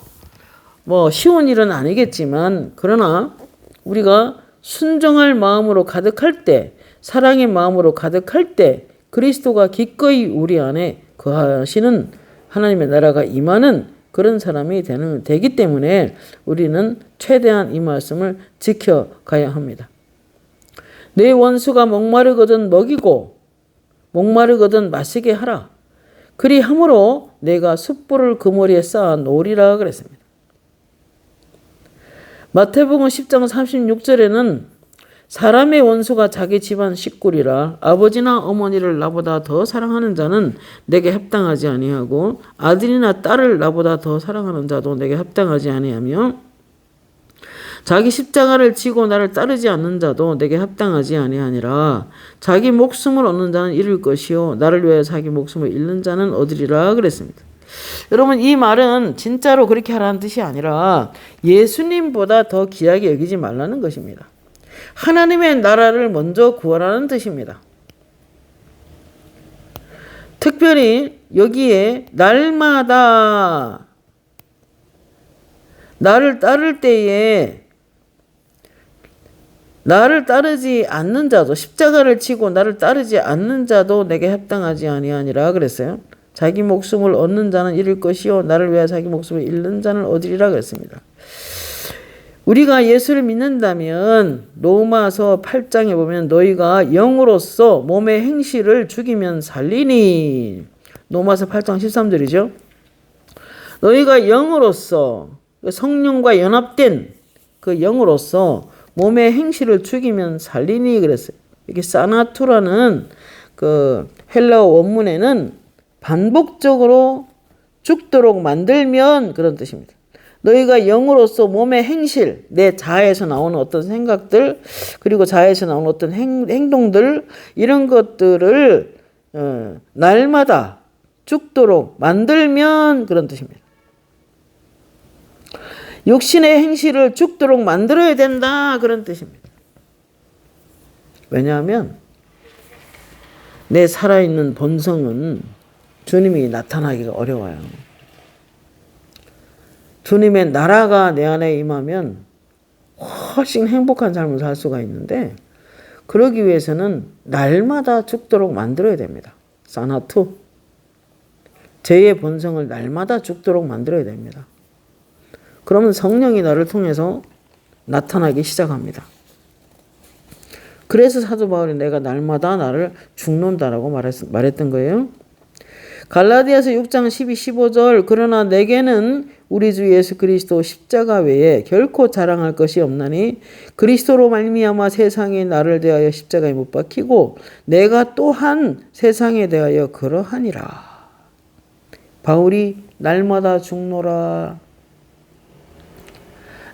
쉬운 일은 아니겠지만 그러나 우리가 순종할 마음으로 가득할 때 사랑의 마음으로 가득할 때 그리스도가 기꺼이 우리 안에 거하시는 하나님의 나라가 임하는 그런 사람이 되기 때문에 우리는 최대한 이 말씀을 지켜가야 합니다. 내 원수가 목마르거든 먹이고 목마르거든 마시게 하라. 그리함으로 내가 숯불을 그 머리에 쌓아 놓으리라 그랬습니다. 마태복음 10장 36절에는 사람의 원수가 자기 집안 식구리라. 아버지나 어머니를 나보다 더 사랑하는 자는 내게 합당하지 아니하고 아들이나 딸을 나보다 더 사랑하는 자도 내게 합당하지 아니하며 자기 십자가를 지고 나를 따르지 않는 자도 내게 합당하지 아니하니라. 자기 목숨을 얻는 자는 잃을 것이요 나를 위하여 자기 목숨을 잃는 자는 얻으리라 그랬습니다. 여러분, 이 말은 진짜로 그렇게 하라는 뜻이 아니라 예수님보다 더 귀하게 여기지 말라는 것입니다. 하나님의 나라를 먼저 구하라는 뜻입니다. 특별히 여기에 날마다 나를 따를 때에 나를 따르지 않는 자도, 십자가를 지고 나를 따르지 않는 자도 내게 합당하지 아니하니라 그랬어요. 자기 목숨을 얻는 자는 잃을 것이요 나를 위하여 자기 목숨을 잃는 자는 얻으리라 그랬습니다. 우리가 예수를 믿는다면 로마서 8장에 보면 너희가 영으로서 몸의 행실을 죽이면 살리니, 로마서 8장 13절이죠. 너희가 영으로서 성령과 연합된 그 영으로서 몸의 행실을 죽이면 살리니 그랬어요. 이게 사나투라는 그 헬라어 원문에는 반복적으로 죽도록 만들면 그런 뜻입니다. 너희가 영으로서 몸의 행실, 내 자아에서 나오는 어떤 생각들, 그리고 자아에서 나오는 어떤 행동들, 이런 것들을 날마다 죽도록 만들면 그런 뜻입니다. 육신의 행실을 죽도록 만들어야 된다 그런 뜻입니다. 왜냐하면 내 살아있는 본성은 주님이 나타나기가 어려워요. 주님의 나라가 내 안에 임하면 훨씬 행복한 삶을 살 수가 있는데, 그러기 위해서는 날마다 죽도록 만들어야 됩니다. 사나투, 죄의 본성을 날마다 죽도록 만들어야 됩니다. 그러면 성령이 나를 통해서 나타나기 시작합니다. 그래서 사도 바울이 내가 날마다 나를 죽는다라고 말했던 거예요. 갈라디아서 6장 12, 15절 그러나 내게는 우리 주 예수 그리스도 십자가 외에 결코 자랑할 것이 없나니 그리스도로 말미암아 세상이 나를 대하여 십자가에 못 박히고 내가 또한 세상에 대하여 그러하니라. 바울이 날마다 죽노라.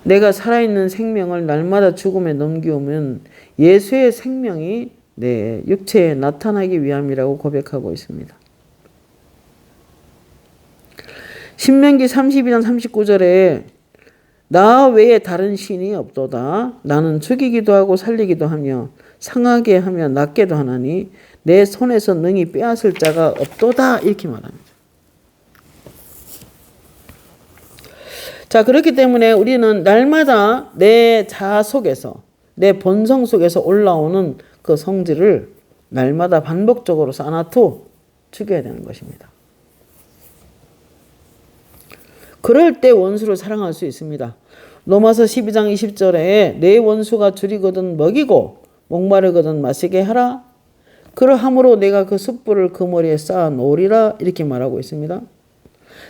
내가 살아있는 생명을 날마다 죽음에 넘기우면 예수의 생명이 내 육체에 나타나기 위함이라고 고백하고 있습니다. 신명기 32장 39절에 나 외에 다른 신이 없도다. 나는 죽이기도 하고 살리기도 하며 상하게 하며 낫게도 하나니 내 손에서 능히 빼앗을 자가 없도다. 이렇게 말합니다. 자, 그렇기 때문에 우리는 날마다 내 자아 속에서, 내 본성 속에서 올라오는 그 성질을 날마다 반복적으로 사나투 죽여야 되는 것입니다. 그럴 때 원수를 사랑할 수 있습니다. 로마서 12장 20절에 내 원수가 줄이거든 먹이고 목마르거든 마시게 하라. 그러함으로 내가 그 숯불을 그 머리에 쌓아 놓으리라. 이렇게 말하고 있습니다.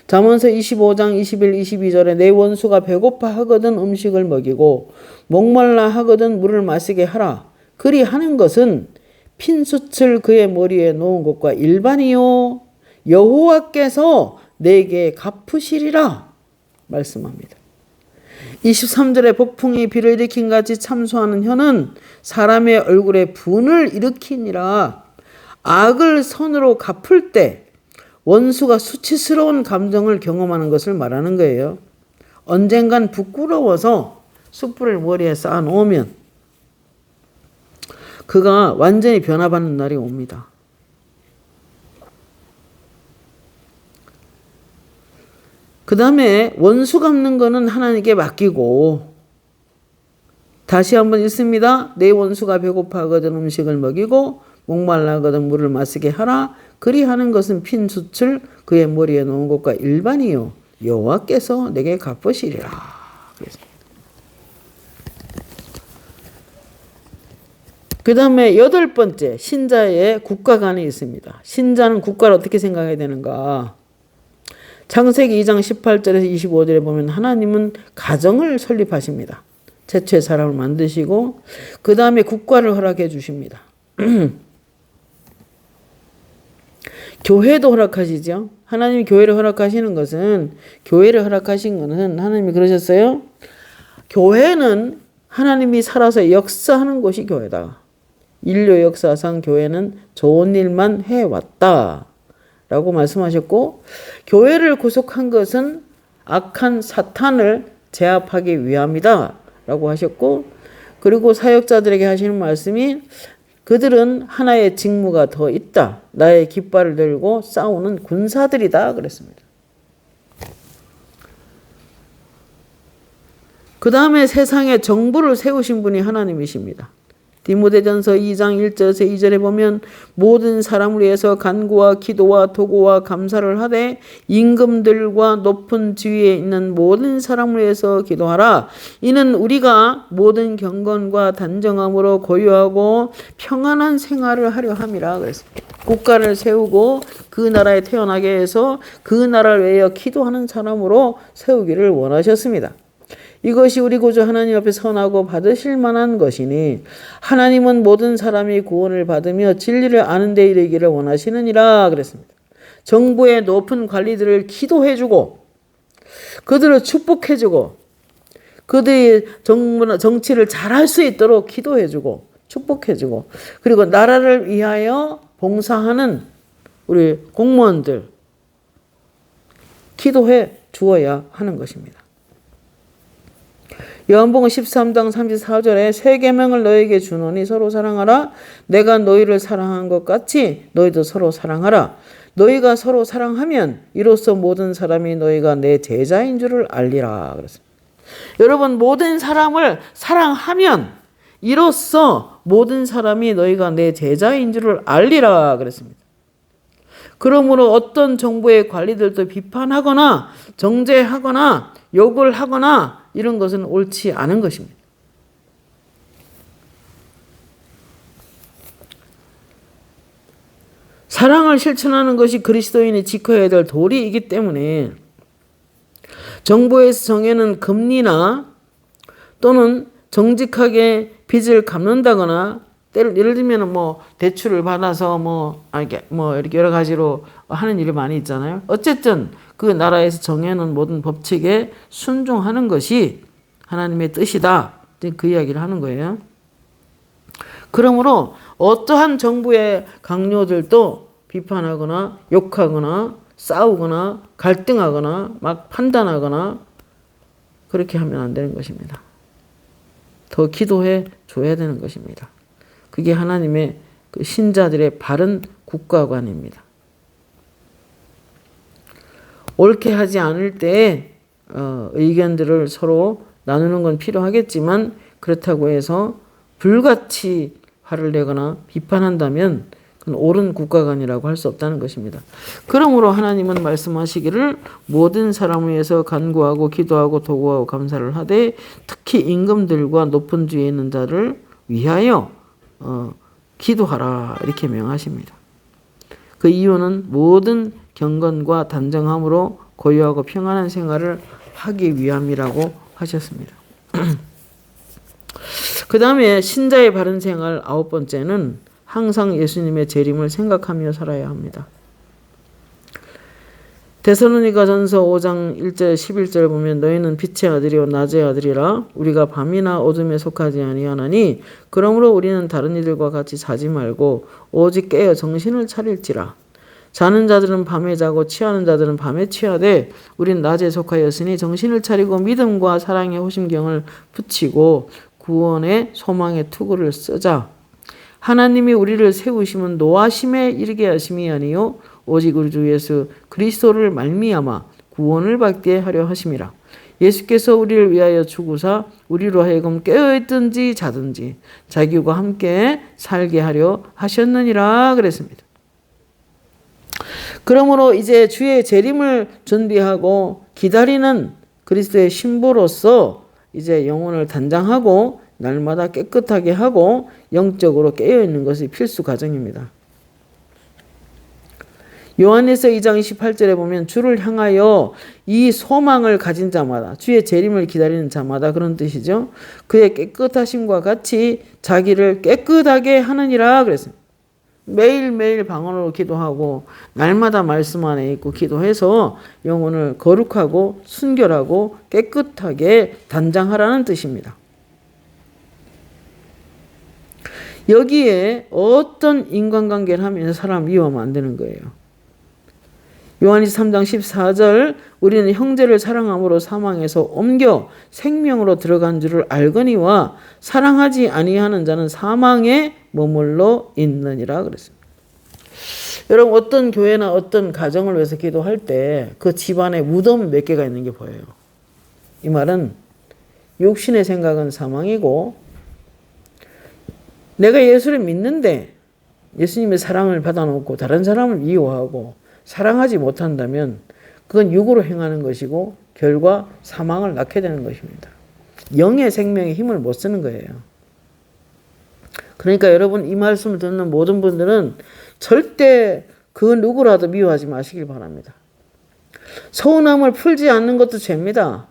잠언서 25장 21, 22절에 내 원수가 배고파 하거든 음식을 먹이고 목말라 하거든 물을 마시게 하라. 그리 하는 것은 핀숯을 그의 머리에 놓은 것과 일반이요 여호와께서 내게 갚으시리라 말씀합니다. 23절에 폭풍이 비를 일으킨 같이 참소하는 혀는 사람의 얼굴에 분을 일으키니라. 악을 선으로 갚을 때 원수가 수치스러운 감정을 경험하는 것을 말하는 거예요. 언젠간 부끄러워서 숯불을 머리에 쌓아 놓으면 그가 완전히 변화받는 날이 옵니다. 그 다음에 원수 갚는 거는 하나님께 맡기고, 다시 한번 읽습니다. 내 원수가 배고파하거든 음식을 먹이고 목말라하거든 물을 마시게 하라. 그리 하는 것은 핀 숯을 그의 머리에 놓은 것과 일반이요 여호와께서 내게 갚으시리라. 그 다음에 8번째, 신자의 국가관이 있습니다. 신자는 국가를 어떻게 생각해야 되는가? 창세기 2장 18절에서 25절에 보면 하나님은 가정을 설립하십니다. 최초의 사람을 만드시고 그 다음에 국가를 허락해 주십니다. 교회도 허락하시죠. 하나님이 교회를 허락하시는 것은, 교회를 허락하신 것은 하나님이 그러셨어요. 교회는 하나님이 살아서 역사하는 곳이 교회다. 인류 역사상 교회는 좋은 일만 해왔다 라고 말씀하셨고, 교회를 구속한 것은 악한 사탄을 제압하기 위함이다 라고 하셨고, 그리고 사역자들에게 하시는 말씀이 그들은 하나의 직무가 더 있다. 나의 깃발을 들고 싸우는 군사들이다 그랬습니다. 그 다음에 세상에 정부를 세우신 분이 하나님이십니다. 디모데전서 2장 1절에서 2절에 보면 모든 사람을 위해서 간구와 기도와 도구와 감사를 하되 임금들과 높은 지위에 있는 모든 사람을 위해서 기도하라. 이는 우리가 모든 경건과 단정함으로 고요하고 평안한 생활을 하려 함이라 그랬습니다. 국가를 세우고 그 나라에 태어나게 해서 그 나라를 위하여 기도하는 사람으로 세우기를 원하셨습니다. 이것이 우리 구주 하나님 앞에 선하고 받으실 만한 것이니 하나님은 모든 사람이 구원을 받으며 진리를 아는 데 이르기를 원하시느니라 그랬습니다. 정부의 높은 관리들을 기도해주고 그들을 축복해주고 그들이 정치를 잘할 수 있도록 기도해주고 축복해주고 그리고 나라를 위하여 봉사하는 우리 공무원들 기도해 주어야 하는 것입니다. 요한복음 13장 34절에 새 계명을 너에게 주노니 서로 사랑하라. 내가 너희를 사랑한 것 같이 너희도 서로 사랑하라. 너희가 서로 사랑하면 이로써 모든 사람이 너희가 내 제자인 줄을 알리라 그랬습니다. 여러분, 모든 사람을 사랑하면 이로써 모든 사람이 너희가 내 제자인 줄을 알리라 그랬습니다. 그러므로 어떤 정부의 관리들도 비판하거나 정죄하거나 욕을 하거나 이런 것은 옳지 않은 것입니다. 사랑을 실천하는 것이 그리스도인이 지켜야 될 도리이기 때문에 정부에서 정해놓은 금리나 또는 정직하게 빚을 갚는다거나 예를 들면 대출을 받아서 이렇게 여러 가지로 하는 일이 많이 있잖아요. 어쨌든 그 나라에서 정해놓은 모든 법칙에 순종하는 것이 하나님의 뜻이다. 그 이야기를 하는 거예요. 그러므로 어떠한 정부의 강요들도 비판하거나 욕하거나 싸우거나 갈등하거나 막 판단하거나 그렇게 하면 안 되는 것입니다. 더 기도해 줘야 되는 것입니다. 그게 하나님의 그 신자들의 바른 국가관입니다. 옳게 하지 않을 때에 의견들을 서로 나누는 건 필요하겠지만 그렇다고 해서 불같이 화를 내거나 비판한다면 그건 옳은 국가관이라고 할 수 없다는 것입니다. 그러므로 하나님은 말씀하시기를 모든 사람을 위해서 간구하고 기도하고 도구하고 감사를 하되 특히 임금들과 높은 지위에 있는 자를 위하여 기도하라 이렇게 명하십니다. 그 이유는 모든 경건과 단정함으로 고요하고 평안한 생활을 하기 위함이라고 하셨습니다. 그 다음에 신자의 바른 생활 9번째는 항상 예수님의 재림을 생각하며 살아야 합니다. 데살로니가전서 5장 1절 11절 보면 너희는 빛의 아들이요 낮의 아들이라 우리가 밤이나 어둠에 속하지 아니하나니 그러므로 우리는 다른 이들과 같이 자지 말고 오직 깨어 정신을 차릴지라. 자는 자들은 밤에 자고 취하는 자들은 밤에 취하되 우린 낮에 속하였으니 정신을 차리고 믿음과 사랑의 호심경을 붙이고 구원의 소망의 투구를 쓰자. 하나님이 우리를 세우심은 노하심에 이르게 하심이 아니요 오직 우리 주 예수 그리스도를 말미암아 구원을 받게 하려 하심이라. 예수께서 우리를 위하여 죽으사 우리로 하여금 깨어있든지 자든지 자기와 함께 살게 하려 하셨느니라 그랬습니다. 그러므로 이제 주의 재림을 준비하고 기다리는 그리스도의 신부로서 이제 영혼을 단장하고 날마다 깨끗하게 하고 영적으로 깨어있는 것이 필수 과정입니다. 요한에서 2장 28절에 보면 주를 향하여 이 소망을 가진 자마다 주의 재림을 기다리는 자마다 그런 뜻이죠. 그의 깨끗하심과 같이 자기를 깨끗하게 하느니라 그랬습니다. 매일매일 방언으로 기도하고 날마다 말씀 안에 있고 기도해서 영혼을 거룩하고 순결하고 깨끗하게 단장하라는 뜻입니다. 여기에 어떤 인간관계를 하면서 사람 미워하면 안 되는 거예요. 요한일서 3장 14절 우리는 형제를 사랑함으로 사망에서 옮겨 생명으로 들어간 줄을 알거니와 사랑하지 아니하는 자는 사망에 머물러 있느니라 그랬습니다. 여러분 어떤 교회나 어떤 가정을 위해서 기도할 때 그 집안에 무덤이 몇 개가 있는 게 보여요. 이 말은 육신의 생각은 사망이고 내가 예수를 믿는데 예수님의 사랑을 받아놓고 다른 사람을 미워하고 사랑하지 못한다면 그건 육으로 행하는 것이고 결과 사망을 낳게 되는 것입니다. 영의 생명의 힘을 못 쓰는 거예요. 그러니까 여러분 이 말씀을 듣는 모든 분들은 절대 그 누구라도 미워하지 마시길 바랍니다. 서운함을 풀지 않는 것도 죄입니다.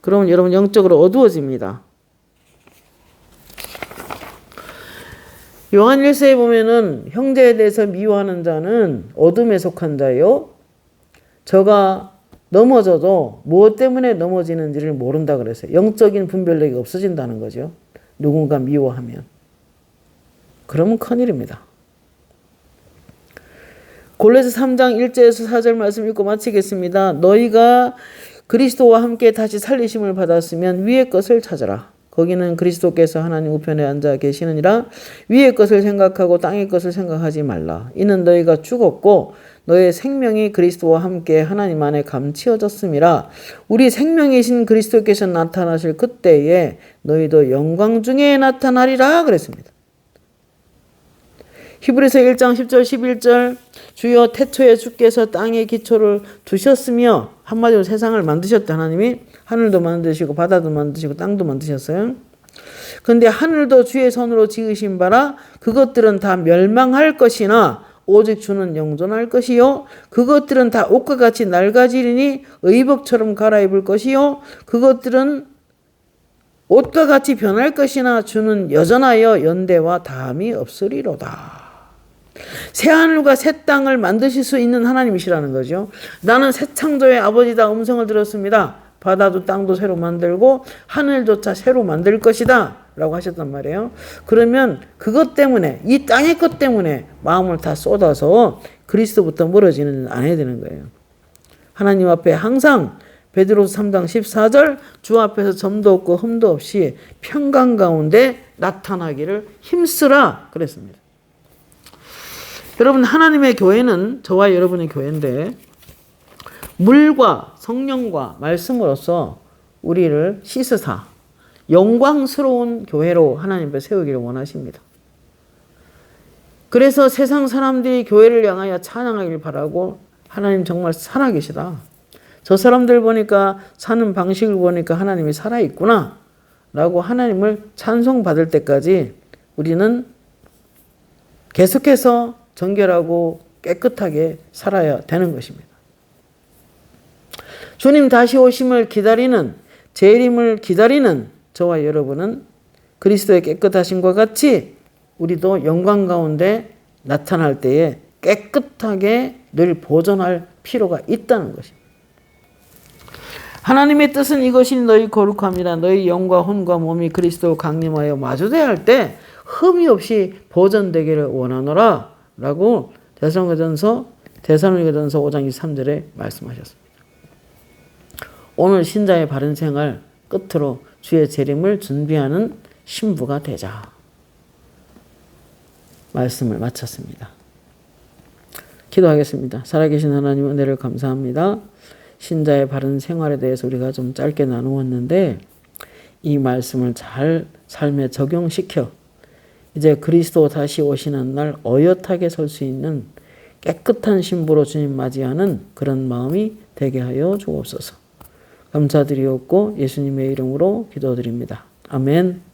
그러면 여러분 영적으로 어두워집니다. 요한일서에 보면은 형제에 대해서 미워하는 자는 어둠에 속한 자요. 저가 넘어져도 무엇 때문에 넘어지는지를 모른다 그랬어요. 영적인 분별력이 없어진다는 거죠. 누군가 미워하면. 그러면 큰일입니다. 골로새 3장 1절에서 4절 말씀 읽고 마치겠습니다. 너희가 그리스도와 함께 다시 살리심을 받았으면 위의 것을 찾아라. 거기는 그리스도께서 하나님 우편에 앉아 계시느니라. 위의 것을 생각하고 땅의 것을 생각하지 말라. 이는 너희가 죽었고 너의 생명이 그리스도와 함께 하나님 안에 감추어졌음이라. 우리 생명이신 그리스도께서 나타나실 그때에 너희도 영광 중에 나타나리라 그랬습니다. 히브리서 1장 10절 11절 주여 태초에 주께서 땅의 기초를 두셨으며 한마디로 세상을 만드셨다. 하나님이 하늘도 만드시고 바다도 만드시고 땅도 만드셨어요. 그런데 하늘도 주의 손으로 지으신 바라 그것들은 다 멸망할 것이나 오직 주는 영존할 것이요 그것들은 다 옷과 같이 낡아지리니 의복처럼 갈아입을 것이요 그것들은 옷과 같이 변할 것이나 주는 여전하여 연대와 다함이 없으리로다. 새하늘과 새 땅을 만드실 수 있는 하나님이시라는 거죠. 나는 새 창조의 아버지다 음성을 들었습니다. 바다도 땅도 새로 만들고 하늘조차 새로 만들 것이다 라고 하셨단 말이에요. 그러면 그것 때문에 이 땅의 것 때문에 마음을 다 쏟아서 그리스도부터 멀어지는 안 해야 되는 거예요. 하나님 앞에 항상 베드로서 3장 14절 주 앞에서 점도 없고 흠도 없이 평강 가운데 나타나기를 힘쓰라 그랬습니다. 여러분 하나님의 교회는 저와 여러분의 교회인데 물과 성령과 말씀으로써 우리를 씻으사 영광스러운 교회로 하나님 앞에 세우기를 원하십니다. 그래서 세상 사람들이 교회를 향하여 찬양하길 바라고 하나님 정말 살아계시다. 저 사람들 보니까 사는 방식을 보니까 하나님이 살아있구나 라고 하나님을 찬송받을 때까지 우리는 계속해서 정결하고 깨끗하게 살아야 되는 것입니다. 주님 다시 오심을 기다리는 재림을 기다리는 저와 여러분은 그리스도의 깨끗하심과 같이 우리도 영광 가운데 나타날 때에 깨끗하게 늘 보존할 필요가 있다는 것입니다. 하나님의 뜻은 이것이 너희 거룩함이라. 너희 영과 혼과 몸이 그리스도 강림하여 마주대할 때 흠이 없이 보존되기를 원하노라 라고 데살로니가전서 5장 23절에 말씀하셨습니다. 오늘 신자의 바른 생활 끝으로 주의 재림을 준비하는 신부가 되자. 말씀을 마쳤습니다. 기도하겠습니다. 살아계신 하나님 은혜를 감사합니다. 신자의 바른 생활에 대해서 우리가 좀 짧게 나누었는데 이 말씀을 잘 삶에 적용시켜 이제 그리스도 다시 오시는 날 어엿하게 설 수 있는 깨끗한 신부로 주님 맞이하는 그런 마음이 되게 하여 주옵소서. 감사드리옵고 예수님의 이름으로 기도드립니다. 아멘.